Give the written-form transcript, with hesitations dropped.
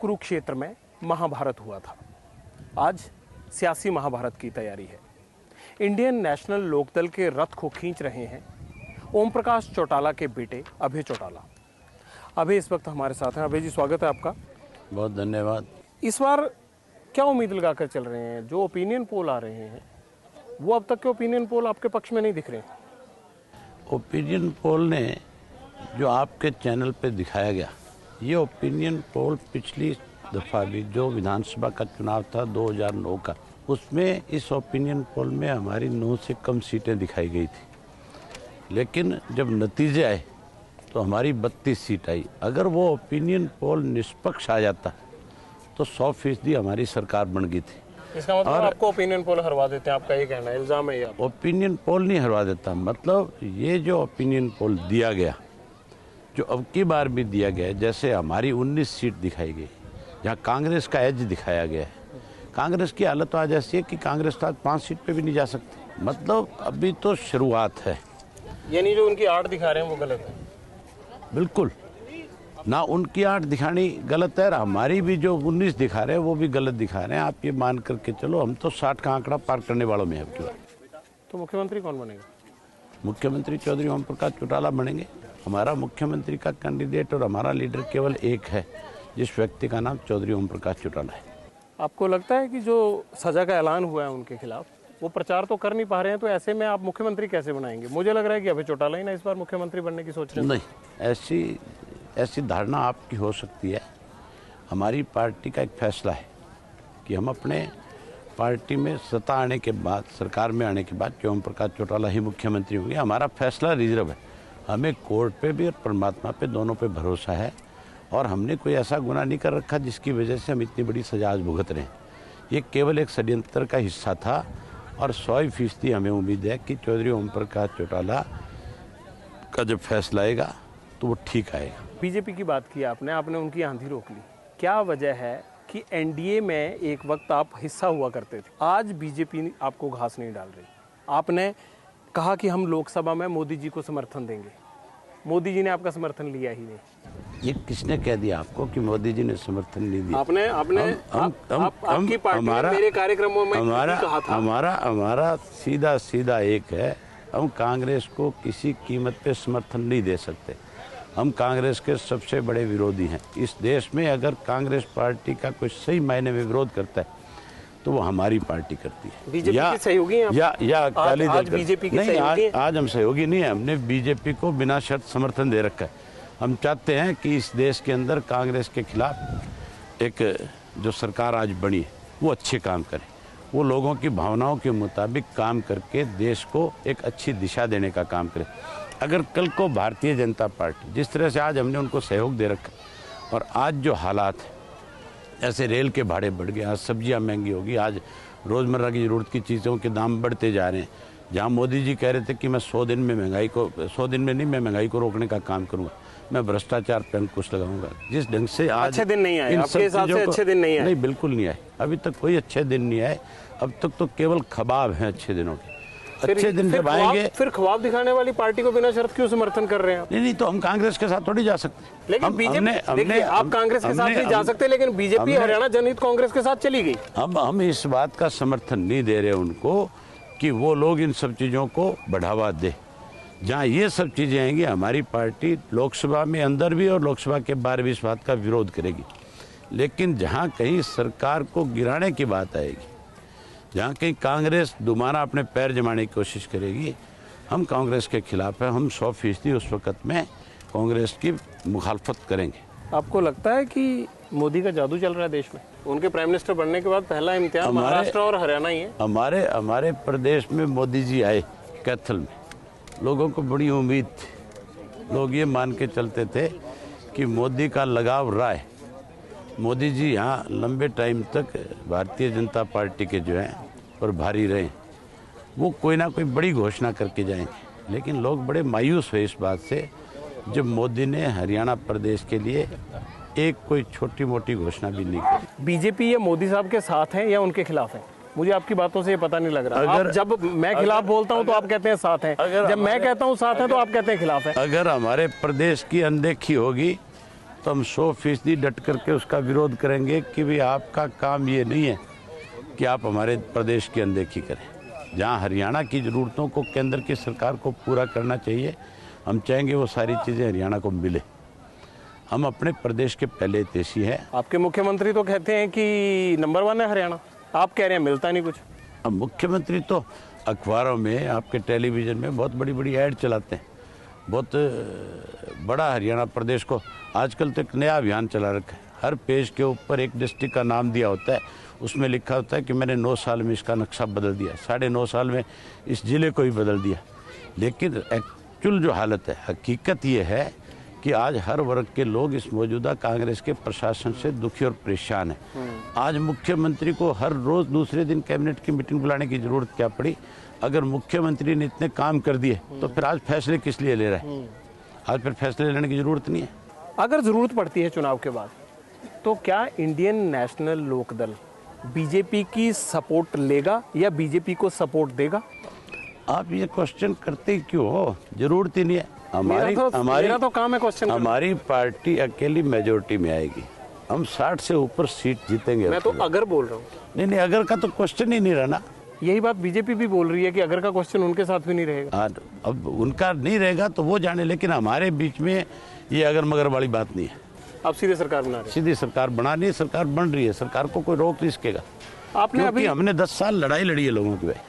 कुरुक्षेत्र में महाभारत हुआ था। आज सियासी महाभारत की तैयारी है। इंडियन नेशनल लोकदल के रथ को खींच रहे हैं ओम प्रकाश चौटाला के बेटे अभय चौटाला। अभय इस वक्त हमारे साथ हैं। अभय जी, स्वागत है आपका। बहुत धन्यवाद। इस बार क्या उम्मीद लगाकर चल रहे हैं? जो ओपिनियन पोल आ रहे हैं वो अब तक के ओपिनियन पोल आपके पक्ष में नहीं दिख रहे। ओपिनियन पोल ने जो आपके चैनल पे दिखाया गया, ये ओपिनियन पोल पिछली दफ़ा भी जो विधानसभा का चुनाव था 2009 का, उसमें इस ओपिनियन पोल में हमारी 9 से कम सीटें दिखाई गई थी। लेकिन जब नतीजे आए तो हमारी 32 सीट आई। अगर वो ओपिनियन पोल निष्पक्ष आ जाता तो 100% हमारी सरकार बन गई थी। इसका मतलब आपको ओपिनियन पोल हरवा देते हैं, आपका ये कहना है? इल्जाम है ये? ओपिनियन पोल नहीं हरवा देता, मतलब ये जो ओपिनियन पोल दिया गया, जो अब की बार भी दिया गया है, जैसे हमारी 19 सीट दिखाई गई, जहाँ कांग्रेस का एज दिखाया गया है। कांग्रेस की हालत तो आज ऐसी है कि कांग्रेस तो आज 5 सीट पे भी नहीं जा सकती। मतलब अभी तो शुरुआत है। यानी जो उनकी 8 दिखा रहे हैं वो गलत है? बिल्कुल ना, उनकी 8 दिखानी गलत है, हमारी भी जो 19 दिखा रहे हैं वो भी गलत दिखा रहे हैं। आप ये मान करके चलो, हम तो 60 का आंकड़ा पार करने वालों में है। तो मुख्यमंत्री कौन बनेगा? मुख्यमंत्री चौधरी ओम प्रकाश चौटाला बनेंगे। हमारा मुख्यमंत्री का कैंडिडेट और हमारा लीडर केवल एक है, जिस व्यक्ति का नाम चौधरी ओम प्रकाश चौटाला है। आपको लगता है कि जो सजा का ऐलान हुआ है उनके खिलाफ, वो प्रचार तो कर नहीं पा रहे हैं, तो ऐसे में आप मुख्यमंत्री कैसे बनाएंगे? मुझे लग रहा है कि अभय चौटाला ही ना इस बार मुख्यमंत्री बनने की सोच रहे हैं। नहीं, ऐसी धारणा आपकी हो सकती है। हमारी पार्टी का एक फैसला है कि हम अपने पार्टी में सत्ता आने के बाद, सरकार में आने के बाद ओम प्रकाश चौटाला ही मुख्यमंत्री होंगे। हमारा फैसला रिजर्व है। हमें कोर्ट पे भी और परमात्मा पे, दोनों पे भरोसा है, और हमने कोई ऐसा गुनाह नहीं कर रखा जिसकी वजह से हम इतनी बड़ी सजा आज भुगत रहे हैं। ये केवल एक षड्यंत्र का हिस्सा था, और 100% हमें उम्मीद है कि चौधरी ओम प्रकाश चौटाला का जब फैसला आएगा तो वो ठीक आएगा। बीजेपी की बात की आपने उनकी आंधी रोक ली। क्या वजह है कि एनडीए में एक वक्त आप हिस्सा हुआ करते थे, आज बीजेपी आपको घास नहीं डाल रही? आपने कहा कि हम लोकसभा में मोदी जी को समर्थन देंगे, मोदी जी ने आपका समर्थन लिया ही नहीं। ये किसने कह दिया आपको कि मोदी जी ने समर्थन नहीं दिया? आपने आपकी पार्टी ने मेरे कार्यक्रमों में कहा था। हमारा सीधा एक है, हम कांग्रेस को किसी कीमत पे समर्थन नहीं दे सकते। हम कांग्रेस के सबसे बड़े विरोधी हैं। इस देश में अगर कांग्रेस पार्टी का कोई सही मायने में विरोध करता है तो वो हमारी पार्टी करती है। बीजेपी की सहयोगी हैं आप? या अकाली दल बीजेपी की नहीं, सहयोगी हैं? आज हम सहयोगी नहीं है। हमने बीजेपी को बिना शर्त समर्थन दे रखा है। हम चाहते हैं कि इस देश के अंदर कांग्रेस के खिलाफ एक जो सरकार आज बनी है वो अच्छे काम करे, वो लोगों की भावनाओं के मुताबिक काम करके देश को एक अच्छी दिशा देने का काम करे। अगर कल को भारतीय जनता पार्टी, जिस तरह से आज हमने उनको सहयोग दे रखा, और आज जो हालात है, ऐसे रेल के भाड़े बढ़ गए, आज सब्जियां महंगी होगी, आज रोज़मर्रा की ज़रूरत की चीज़ों के दाम बढ़ते जा रहे हैं। जहां मोदी जी कह रहे थे कि मैं 100 दिन में मैं महंगाई को रोकने का काम करूंगा, मैं भ्रष्टाचार पर अंकुश लगाऊंगा। जिस ढंग से आज अच्छे दिन नहीं आए आपके हिसाब से? अच्छे दिन नहीं आए? नहीं, बिल्कुल नहीं आए। अभी तक कोई अच्छे दिन नहीं आए। अब तक तो केवल ख्वाब हैं अच्छे दिनों के। अच्छे दिन जब आएंगे फिर ख्वाब दिखाने वाली पार्टी को बिना शर्त क्यों समर्थन कर रहे हैं आप? नहीं, तो हम कांग्रेस के साथ थोड़ी जा सकते। लेकिन बीजेपी, आप कांग्रेस के साथ नहीं जा सकते, लेकिन बीजेपी हरियाणा जनहित कांग्रेस के साथ चली गई। हम इस बात का समर्थन नहीं दे रहे उनको कि वो लोग इन सब चीज़ों को बढ़ावा दे। जहाँ ये सब चीज़ें आएंगी, हमारी पार्टी लोकसभा में अंदर भी और लोकसभा के बाहर भी इस बात का विरोध करेगी। लेकिन जहाँ कहीं सरकार को गिराने की बात आएगी, जहाँ कहीं कांग्रेस दोबारा अपने पैर जमाने की कोशिश करेगी, हम कांग्रेस के खिलाफ हैं। हम 100% उस वक्त में कांग्रेस की मुखालफत करेंगे। आपको लगता है कि मोदी का जादू चल रहा है देश में? उनके प्राइम मिनिस्टर बनने के बाद पहला इम्तिहान महाराष्ट्र और हरियाणा ही है। हमारे प्रदेश में मोदी जी आए कैथल में, लोगों को बड़ी उम्मीद थी। लोग ये मान के चलते थे कि मोदी का लगाव रहा है। मोदी जी यहाँ लंबे टाइम तक भारतीय जनता पार्टी के जो हैं प्रभारी रहे, वो कोई ना कोई बड़ी घोषणा करके जाएंगे। लेकिन लोग बड़े मायूस हुए इस बात से जब मोदी ने हरियाणा प्रदेश के लिए एक कोई छोटी मोटी घोषणा भी नहीं की। बीजेपी या मोदी साहब के साथ है या उनके खिलाफ है? मुझे आपकी बातों से ये पता नहीं लग रहा। जब मैं खिलाफ बोलता हूँ तो आप कहते हैं साथ हैं, जब मैं कहता हूँ साथ हैं तो आप कहते हैं खिलाफ है। अगर हमारे प्रदेश की अनदेखी होगी तो हम 100% डट करके उसका विरोध करेंगे कि भाई आपका काम ये नहीं है कि आप हमारे प्रदेश की अनदेखी करें। जहाँ हरियाणा की ज़रूरतों को केंद्र की सरकार को पूरा करना चाहिए, हम चाहेंगे वो सारी चीज़ें हरियाणा को मिले। हम अपने प्रदेश के पहले हितैषी हैं। आपके मुख्यमंत्री तो कहते हैं कि नंबर 1 है हरियाणा, आप कह रहे हैं मिलता नहीं कुछ। अब मुख्यमंत्री तो अखबारों में, आपके टेलीविज़न में बहुत बड़ी बड़ी ऐड चलाते हैं, बहुत बड़ा हरियाणा प्रदेश को। आजकल तो एक नया अभियान चला रखा है, हर पेज के ऊपर एक डिस्ट्रिक्ट का नाम दिया होता है, उसमें लिखा होता है कि मैंने 9 साल में इसका नक्शा बदल दिया, 9.5 साल में इस ज़िले को ही बदल दिया। लेकिन एक्चुअल जो हालत है, हकीकत ये है कि आज हर वर्ग के लोग इस मौजूदा कांग्रेस के प्रशासन से दुखी और परेशान हैं। आज मुख्यमंत्री को हर रोज़ दूसरे दिन कैबिनेट की मीटिंग बुलाने की ज़रूरत क्या पड़ी? अगर मुख्यमंत्री ने इतने काम कर दिए तो फिर आज फैसले किस लिए ले रहे हैं? आज फिर फैसले लेने की ज़रूरत नहीं है। अगर ज़रूरत पड़ती है चुनाव के बाद, तो क्या इंडियन नेशनल लोकदल बीजेपी की सपोर्ट लेगा या बीजेपी को सपोर्ट देगा? आप ये क्वेश्चन करते ही क्यों हो? जरूरत ही नहीं है। मेरा तो काम है क्वेश्चन करना। हमारी पार्टी अकेली मेजोरिटी में आएगी, हम 60 से ऊपर सीट जीतेंगे। मैं तो अगर बोल रहा हूँ। नहीं, अगर का तो क्वेश्चन ही नहीं रहना। यही बात बीजेपी भी बोल रही है कि अगर का क्वेश्चन उनके साथ भी नहीं रहेगा। अब उनका नहीं रहेगा तो वो जाने, लेकिन हमारे बीच में ये अगर मगर वाली बात नहीं है। आप सीधे सरकार बना रहे हैं। सीधी सरकार बनानी है, सरकार बन रही है, सरकार को कोई रोक नहीं सकेगा। आपने अभी हमने 10 साल लड़ाई लड़ी है लोगों की भाई।